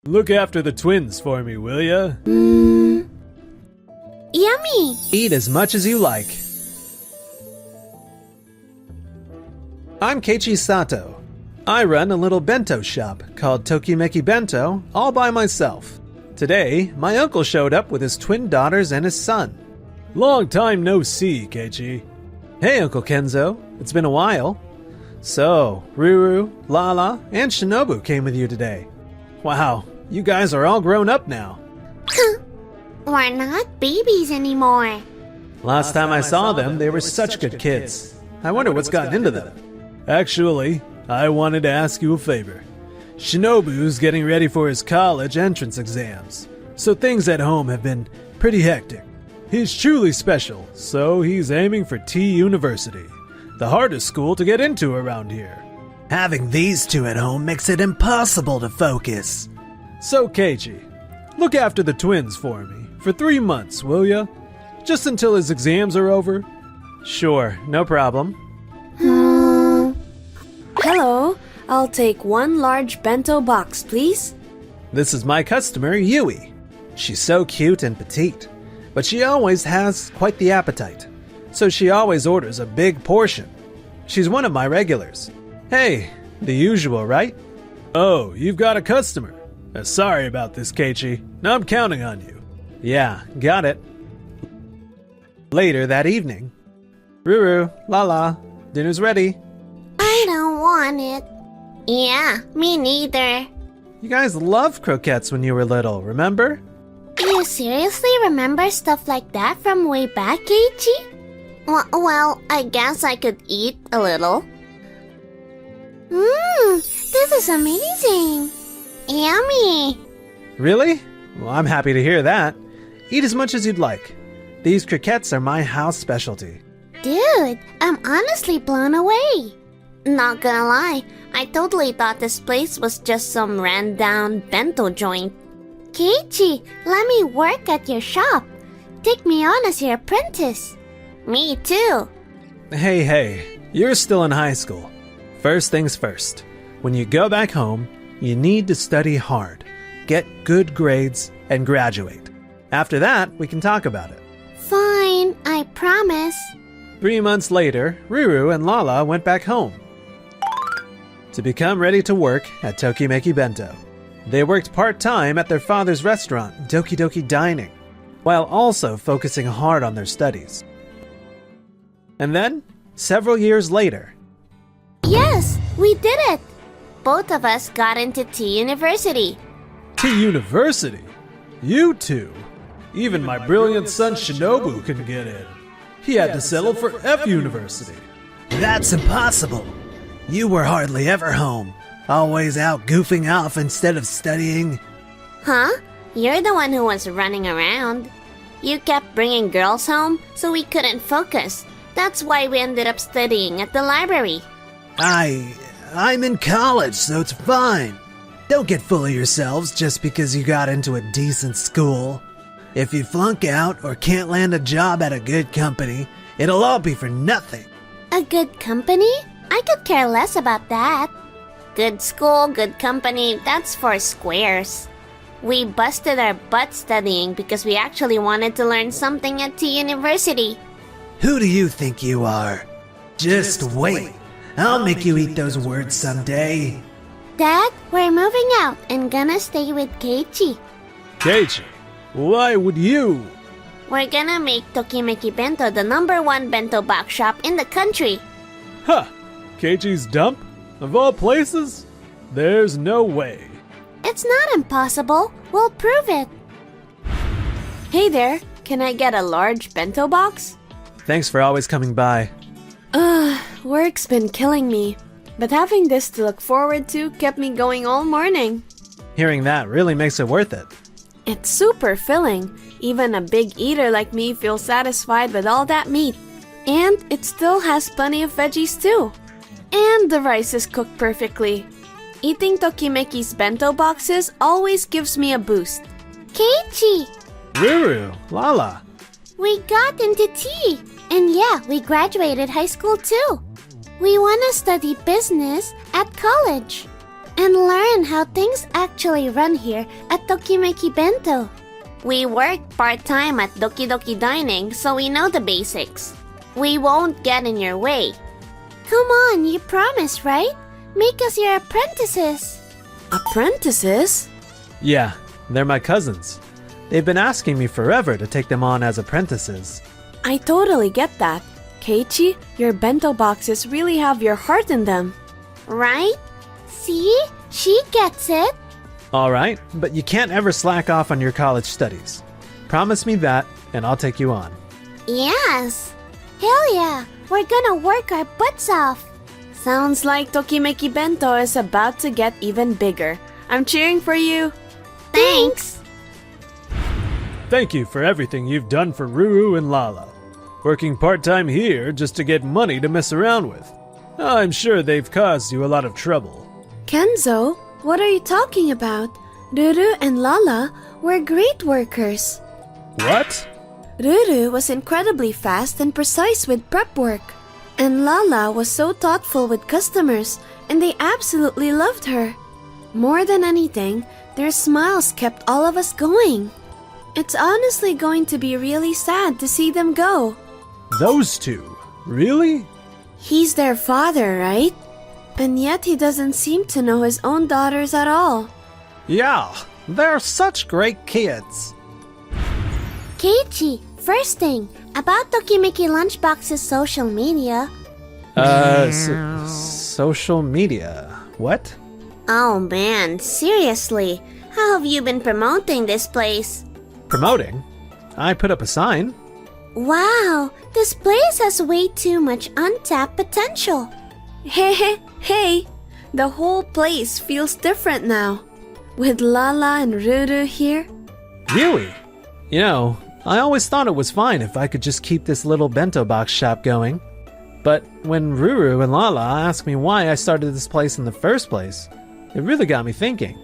Look after the twins for me, will ya? Yummy! Eat as much as you like. I'm Keiichi Sato. I run a little bento shop called Tokimeki Bento all by myself. Today, my uncle showed up with his twin daughters and his son. Long time no see, Keiichi. Hey, Uncle Kenzo. It's been a while. So, Ruru, Lala, and Shinobu came with you today. Wow, you guys are all grown up now. We're not babies anymore. Last time I saw them, they were such good kids. I wonder what's gotten into them. Actually, I wanted to ask you a favor. Shinobu's getting ready for his college entrance exams, so things at home have been pretty hectic. He's truly special, so he's aiming for T University, the hardest school to get into around here. Having these two at home makes it impossible to focus. So Keiichi, look after the twins for me for 3 months, will ya? Just until his exams are over? Sure, no problem. Hello, I'll take 1 large bento box, please. This is my customer, Yui. She's so cute and petite, but she always has quite the appetite, so she always orders a big portion. She's one of my regulars. Hey, the usual, right? Oh, you've got a customer. Sorry about this, Keiichi. I'm counting on you. Yeah, got it. Later that evening. Ruru, Lala, dinner's ready. I don't want it. Yeah, me neither. You guys loved croquettes when you were little, remember? You seriously remember stuff like that from way back, Keiichi? Well, I guess I could eat a little. This is amazing. Yummy. Really? Well, I'm happy to hear that. Eat as much as you'd like. These croquettes are my house specialty. Dude, I'm honestly blown away. Not gonna lie, I totally thought this place was just some ran-down bento joint. Keiichi, let me work at your shop. Take me on as your apprentice. Me too. Hey, you're still in high school. First things first. When you go back home, you need to study hard, get good grades, and graduate. After that, we can talk about it. Fine, I promise. 3 months later, Ruru and Lala went back home to become ready to work at Tokimeki Bento. They worked part-time at their father's restaurant, Doki Doki Dining, while also focusing hard on their studies. And then, several years later... Yes, we did it! Both of us got into T University. T University? You two? Even my brilliant son Shinobu couldn't get in. He had to settle for F University. That's impossible. You were hardly ever home. Always out goofing off instead of studying. Huh? You're the one who was running around. You kept bringing girls home, so we couldn't focus. That's why we ended up studying at the library. I'm in college, so it's fine. Don't get full of yourselves just because you got into a decent school. If you flunk out or can't land a job at a good company, it'll all be for nothing. A good company? I could care less about that. Good school, good company, that's for squares. We busted our butts studying because we actually wanted to learn something at T University. Who do you think you are? Just wait. I'll make you eat those words someday. Dad, we're moving out and gonna stay with Keiichi. Keiichi, why would you? We're gonna make Tokimeki Bento the #1 bento box shop in the country. Huh, Keiichi's dump? Of all places? There's no way. It's not impossible. We'll prove it. Hey there, can I get a large bento box? Thanks for always coming by. Work's been killing me, but having this to look forward to kept me going all morning. Hearing that really makes it worth it. It's super filling. Even a big eater like me feels satisfied with all that meat. And it still has plenty of veggies too. And the rice is cooked perfectly. Eating Tokimeki's bento boxes always gives me a boost. Keiichi! Ruru, Lala. We got into T. And yeah, we graduated high school too. We want to study business at college. and learn how things actually run here at Tokimeki Bento. We work part-time at Doki Doki Dining, so we know the basics. We won't get in your way. Come on, you promise, right? Make us your apprentices. Apprentices? Yeah, they're my cousins. They've been asking me forever to take them on as apprentices. I totally get that. Keiichi, your bento boxes really have your heart in them. Right? See? She gets it. Alright, but you can't ever slack off on your college studies. Promise me that, and I'll take you on. Yes. Hell yeah. We're gonna work our butts off. Sounds like Tokimeki Bento is about to get even bigger. I'm cheering for you. Thanks. Thank you for everything you've done for Ruru and Lala. Working part-time here just to get money to mess around with. I'm sure they've caused you a lot of trouble. Kenzo, what are you talking about? Ruru and Lala were great workers. What? Ruru was incredibly fast and precise with prep work. And Lala was so thoughtful with customers, and they absolutely loved her. More than anything, their smiles kept all of us going. It's honestly going to be really sad to see them go. Those two? Really? He's their father, right? And yet he doesn't seem to know his own daughters at all. Yeah, they're such great kids. Keiichi, first thing, about Tokimeki Lunchbox's social media. Social media? What? Oh man, seriously, how have you been promoting this place? Promoting? I put up a sign. Wow, this place has way too much untapped potential. Hey, the whole place feels different now. With Lala and Ruru here. Yui! You know, I always thought it was fine if I could just keep this little bento box shop going. But when Ruru and Lala asked me why I started this place in the first place, it really got me thinking.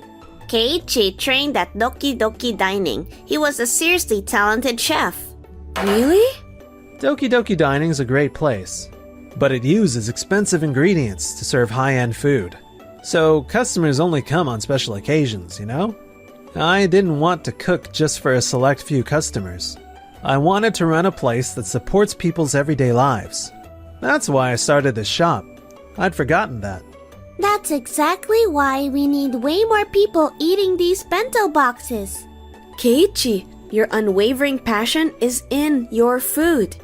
Keiichi trained at Doki Doki Dining. He was a seriously talented chef. Really? Doki Doki Dining's a great place, but it uses expensive ingredients to serve high-end food. So customers only come on special occasions, you know? I didn't want to cook just for a select few customers. I wanted to run a place that supports people's everyday lives. That's why I started this shop. I'd forgotten that. That's exactly why we need way more people eating these bento boxes. Keiichi, your unwavering passion is in your food.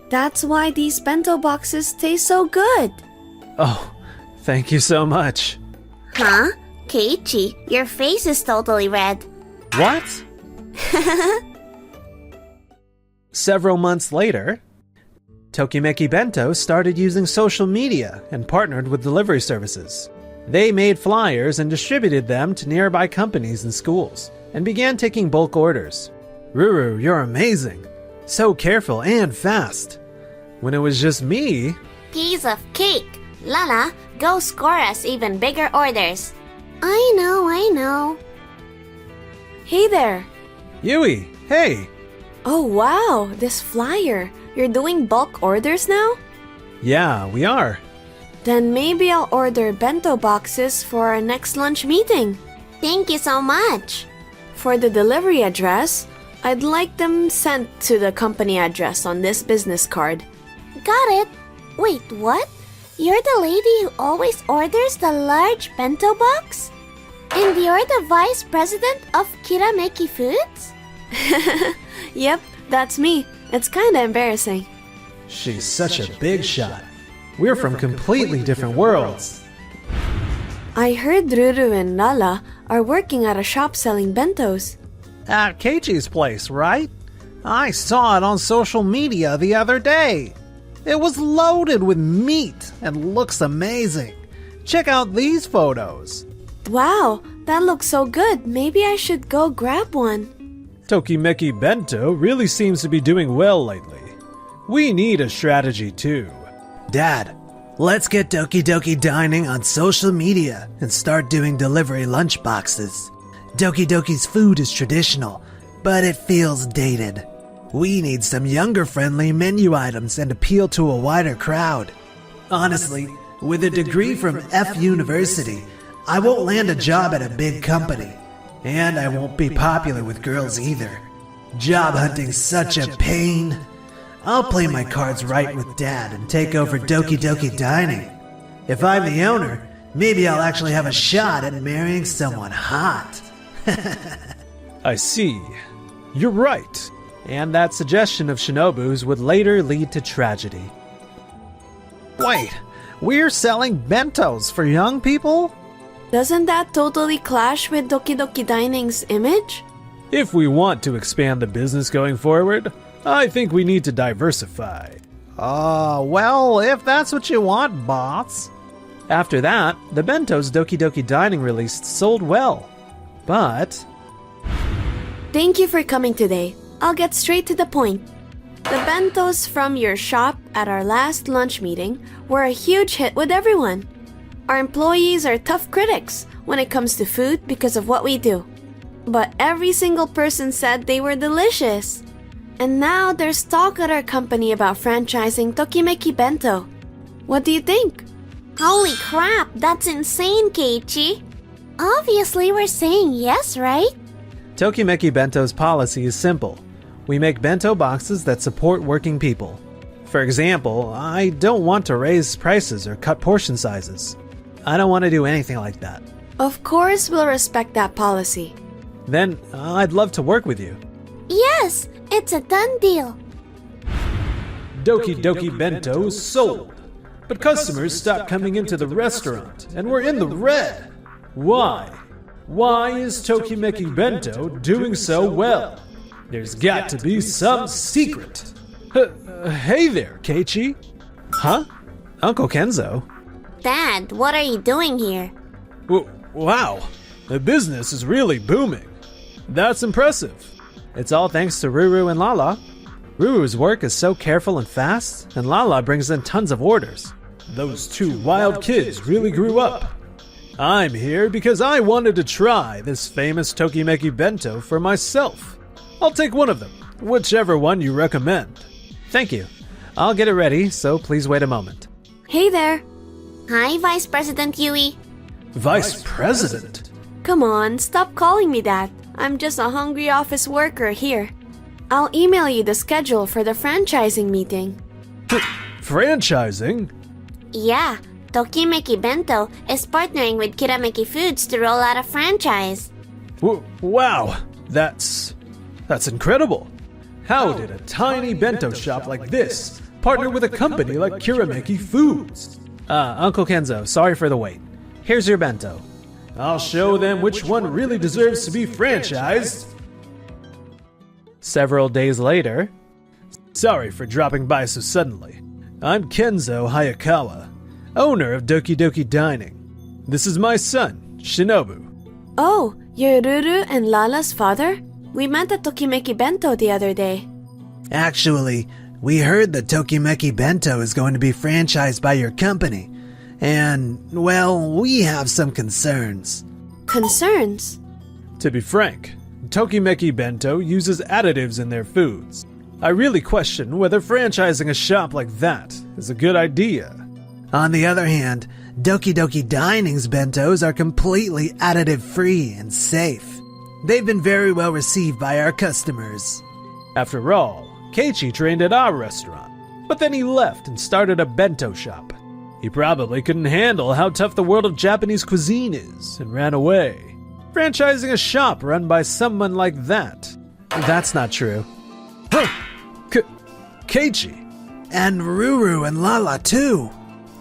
That's why these bento boxes taste so good. Oh, thank you so much. Huh? Keiichi, your face is totally red. What? Several months later, Tokimeki Bento started using social media and partnered with delivery services. They made flyers and distributed them to nearby companies and schools, and began taking bulk orders. Ruru, you're amazing. So careful and fast. When it was just me... Piece of cake. Lala, go score us even bigger orders. I know. Hey there. Yui, hey! Oh wow, this flyer. You're doing bulk orders now? Yeah, we are. Then maybe I'll order bento boxes for our next lunch meeting. Thank you so much. For the delivery address, I'd like them sent to the company address on this business card. Got it. Wait, what? You're the lady who always orders the large bento box? And you're the vice president of Kirameki Foods? Yep, that's me. It's kinda embarrassing. She's such a big shot. We're from completely different worlds. I heard Ruru and Lala are working at a shop selling bentos. At Keiichi's place, right? I saw it on social media the other day. It was loaded with meat and looks amazing. Check out these photos. Wow, that looks so good. Maybe I should go grab one. Tokimeki Bento really seems to be doing well lately. We need a strategy too. Dad, let's get Doki Doki Dining on social media and start doing delivery lunch boxes. Doki Doki's food is traditional, but it feels dated. We need some younger-friendly menu items and appeal to a wider crowd. Honestly, with a degree from F University, I won't land a job at a big company. And I won't be popular with girls either. Job hunting's such a pain. I'll play my cards right with Dad and take over Doki Doki Dining. If I'm the owner, maybe I'll actually have a shot at marrying someone hot. I see. You're right. And that suggestion of Shinobu's would later lead to tragedy. Wait, we're selling bentos for young people? Doesn't that totally clash with Doki Doki Dining's image? If we want to expand the business going forward, I think we need to diversify. Well, if that's what you want, boss. After that, the bentos Doki Doki Dining released sold well. But... Thank you for coming today. I'll get straight to the point. The bentos from your shop at our last lunch meeting were a huge hit with everyone. Our employees are tough critics when it comes to food because of what we do. But every single person said they were delicious. And now there's talk at our company about franchising Tokimeki Bento. What do you think? Holy crap, that's insane, Keiichi. Obviously, we're saying yes, right? Tokimeki Bento's policy is simple. We make bento boxes that support working people. For example, I don't want to raise prices or cut portion sizes. I don't want to do anything like that. Of course, we'll respect that policy. Then I'd love to work with you. Yes, it's a done deal. Doki Doki Bento sold. But customers stopped coming into the restaurant and we're in the red. Why? Why is Tokimeki Bento doing so well? There's got to be some secret. Hey there, Keiichi. Huh? Uncle Kenzo? Dad, what are you doing here? Wow, the business is really booming. That's impressive. It's all thanks to Ruru and Lala. Ruru's work is so careful and fast, and Lala brings in tons of orders. Those two wild kids really grew up. I'm here because I wanted to try this famous Tokimeki Bento for myself. I'll take one of them, whichever one you recommend. Thank you. I'll get it ready, so please wait a moment. Hey there. Hi, Vice President Yui. Vice President? Come on, stop calling me that. I'm just a hungry office worker here. I'll email you the schedule for the franchising meeting. Franchising? Yeah, Tokimeki Bento is partnering with Kirameki Foods to roll out a franchise. Wow, that's incredible. How did a tiny bento shop like this partner with a company like Kirameki Foods? Uncle Kenzo, sorry for the wait. Here's your bento. I'll show them which one really deserves to be franchised. Several days later. Sorry for dropping by so suddenly. I'm Kenzo Hayakawa, owner of Doki Doki Dining. This is my son, Shinobu. Oh, you're Ruru and Lala's father? We met at Tokimeki Bento the other day. Actually, we heard that Tokimeki Bento is going to be franchised by your company. And, well, we have some concerns. Concerns? To be frank, Tokimeki Bento uses additives in their foods. I really question whether franchising a shop like that is a good idea. On the other hand, Doki Doki Dining's bentos are completely additive-free and safe. They've been very well received by our customers. After all, Keiichi trained at our restaurant, but then he left and started a bento shop. He probably couldn't handle how tough the world of Japanese cuisine is and ran away. Franchising a shop run by someone like that. That's not true. Huh! Keiichi! And Ruru and Lala too.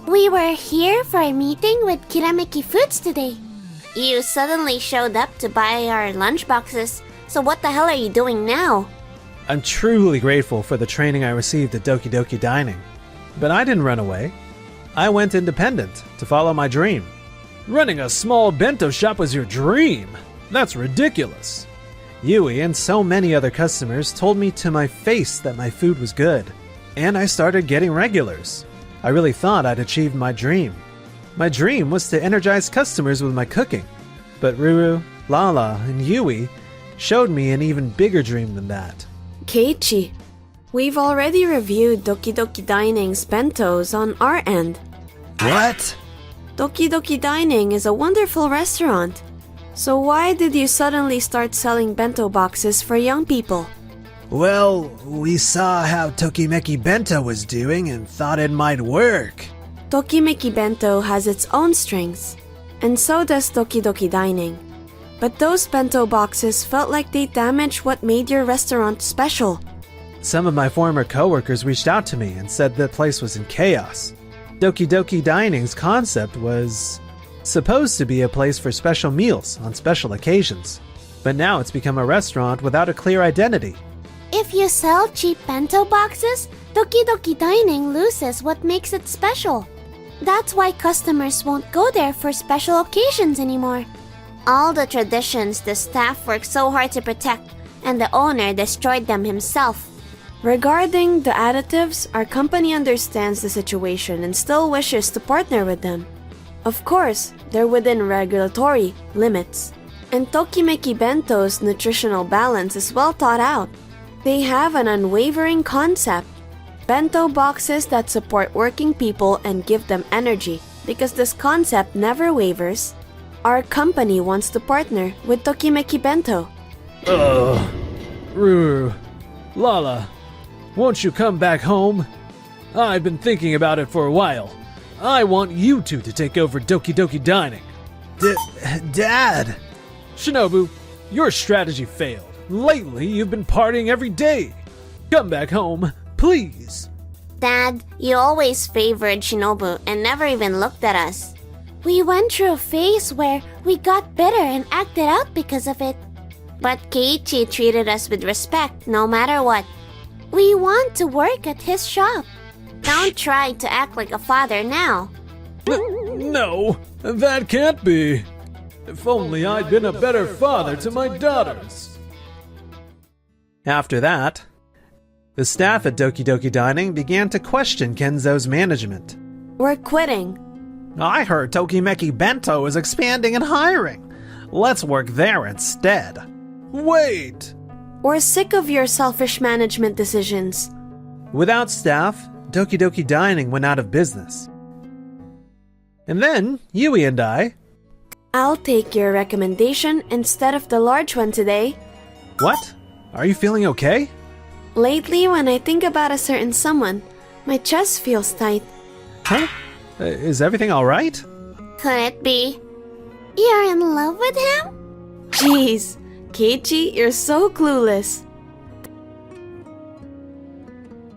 We were here for a meeting with Kirameki Foods today. You suddenly showed up to buy our lunchboxes, so what the hell are you doing now? I'm truly grateful for the training I received at Doki Doki Dining. But I didn't run away. I went independent to follow my dream. Running a small bento shop was your dream? That's ridiculous. Yui and so many other customers told me to my face that my food was good. And I started getting regulars. I really thought I'd achieved my dream. My dream was to energize customers with my cooking. But Ruru, Lala, and Yui showed me an even bigger dream than that. Keiichi, we've already reviewed Doki Doki Dining's bentos on our end. What? Doki Doki Dining is a wonderful restaurant. So why did you suddenly start selling bento boxes for young people? Well, we saw how Tokimeki Bento was doing and thought it might work. Tokimeki Bento has its own strengths, and so does Doki Doki Dining. But those bento boxes felt like they damaged what made your restaurant special. Some of my former coworkers reached out to me and said the place was in chaos. Doki Doki Dining's concept was supposed to be a place for special meals on special occasions, but now it's become a restaurant without a clear identity. If you sell cheap bento boxes, Doki Doki Dining loses what makes it special. That's why customers won't go there for special occasions anymore. All the traditions the staff worked so hard to protect, and the owner destroyed them himself. Regarding the additives, our company understands the situation and still wishes to partner with them. Of course, they're within regulatory limits. And Tokimeki Bento's nutritional balance is well thought out. They have an unwavering concept. Bento boxes that support working people and give them energy. Because this concept never wavers, our company wants to partner with Tokimeki Bento. Ruru, Lala, won't you come back home? I've been thinking about it for a while. I want you two to take over Doki Doki Dining. Dad! Shinobu, your strategy failed. Lately, you've been partying every day. Come back home, please. Dad, you always favored Shinobu and never even looked at us. We went through a phase where we got bitter and acted out because of it. But Keiichi treated us with respect no matter what. We want to work at his shop. Don't try to act like a father now. No, that can't be. If only I'd been a better father to my daughters. After that, the staff at Doki Doki Dining began to question Kenzo's management. We're quitting. I heard Tokimeki Bento is expanding and hiring. Let's work there instead. Wait! We're sick of your selfish management decisions. Without staff, Doki Doki Dining went out of business. And then, Yui and I'll take your recommendation instead of the large one today. What? Are you feeling okay? Lately, when I think about a certain someone, my chest feels tight. Huh? Is everything alright? Could it be? You're in love with him? Jeez, Keiichi, you're so clueless.